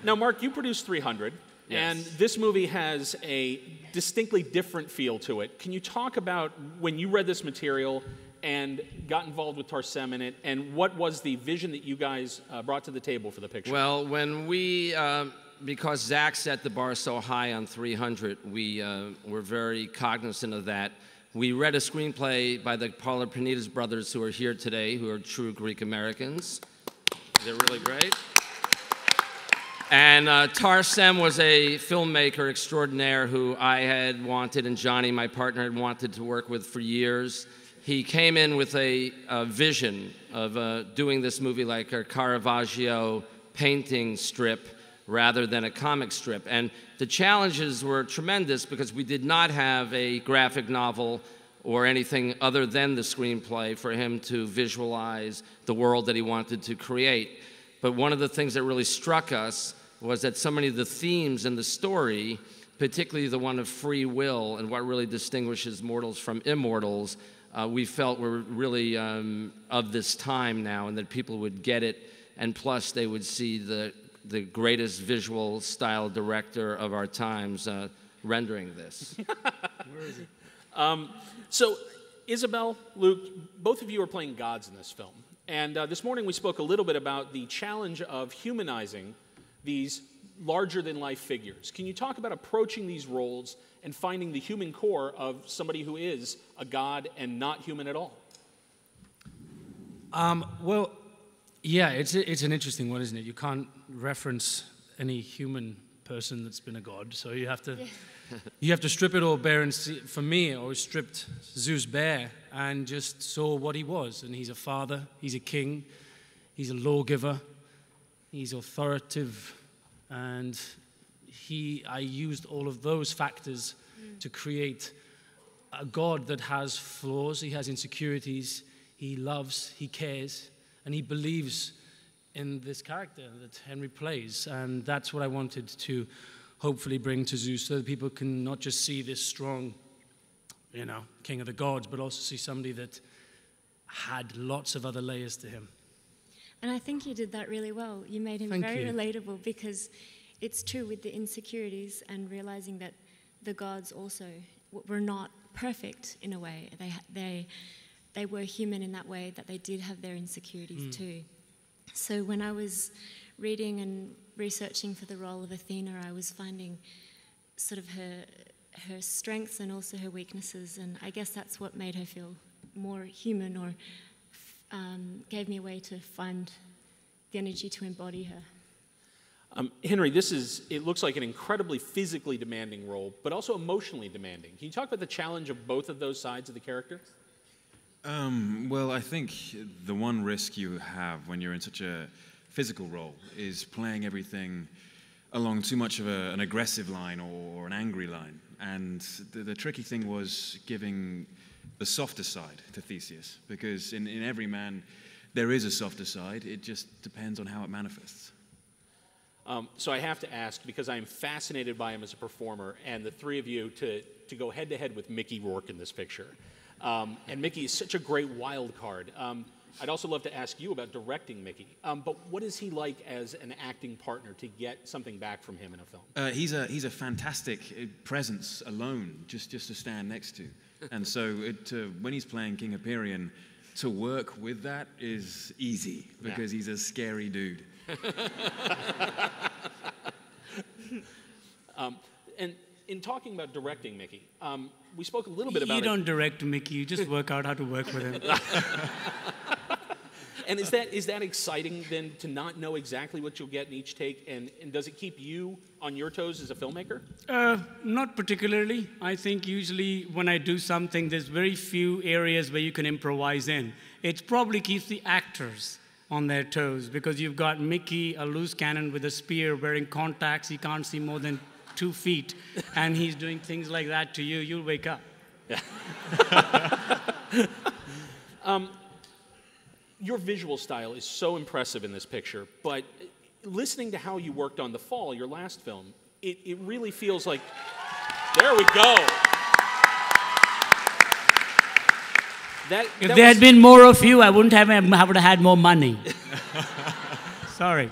Now, Mark, you produced 300, Yes. and this movie has a distinctly different feel to it. Can you talk about when you read this material and got involved with Tarsem in it, and what was the vision that you guys brought to the table for the picture? Well, when we, because Zach set the bar so high on 300, we were very cognizant of that. We read a screenplay by the Paula Panitas brothers who are here today, who are true Greek Americans. They're really great. And Tarsem was a filmmaker extraordinaire who I had wanted, and Johnny, my partner, had wanted to work with for years. He came in with a vision of doing this movie like a Caravaggio painting strip rather than a comic strip. And the challenges were tremendous because we did not have a graphic novel or anything other than the screenplay for him to visualize the world that he wanted to create. But one of the things that really struck us was that so many of the themes in the story, particularly the one of free will and what really distinguishes mortals from immortals, we felt were really of this time now, and that people would get it, and plus they would see the greatest visual style director of our times rendering this. Where is it? So, Isabel, Luke, both of you are playing gods in this film. And this morning we spoke a little bit about the challenge of humanizing these larger-than-life figures. Can you talk about approaching these roles and finding the human core of somebody who is a god and not human at all? Well, yeah, it's an interesting one, isn't it? You can't reference any human person that's been a god, so you have to you have to strip it all bare. And see, for me, I always stripped Zeus bare and just saw what he was. And he's a father, he's a king, he's a lawgiver, he's authoritative, and I used all of those factors to create a God that has flaws, he has insecurities, he loves, he cares, and he believes in this character that Henry plays. And that's what I wanted to hopefully bring to Zeus, so that people can not just see this strong, king of the gods, but also see somebody that had lots of other layers to him. And I think you did that really well. You made him very relatable, because it's true with the insecurities and realizing that the gods also were not perfect in a way. They were human in that way, that they did have their insecurities too. So when I was reading and researching for the role of Athena, I was finding sort of her strengths and also her weaknesses, and I guess that's what made her feel more human, or gave me a way to find the energy to embody her. Henry, it looks like an incredibly physically demanding role, but also emotionally demanding. Can you talk about the challenge of both of those sides of the character? Well, I think the one risk you have when you're in such a physical role is playing everything along too much of an aggressive line or an angry line. And the tricky thing was giving the softer side to Theseus, because in every man there is a softer side. It just depends on how it manifests. So I have to ask, because I am fascinated by him as a performer, and the three of you to go head-to-head with Mickey Rourke in this picture. And Mickey is such a great wild card. I'd also love to ask you about directing Mickey. But what is he like as an acting partner to get something back from him in a film? He's a fantastic presence alone, just to stand next to. And so when he's playing King Hyperion, to work with that is easy, because he's a scary dude. And in talking about directing Mickey, we spoke a little bit about You don't direct Mickey, you just work out how to work with him. And is that exciting then, to not know exactly what you'll get in each take, and does it keep you on your toes as a filmmaker? Not particularly. I think usually when I do something, there's very few areas where you can improvise in. It probably keeps the actors on their toes, because you've got Mickey, a loose cannon with a spear, wearing contacts, he can't see more than 2 feet, and he's doing things like that to you, you'll wake up. Your visual style is so impressive in this picture, but listening to how you worked on The Fall, your last film, it really feels like, there we go. If there had been more of you, I would have had more money. Sorry.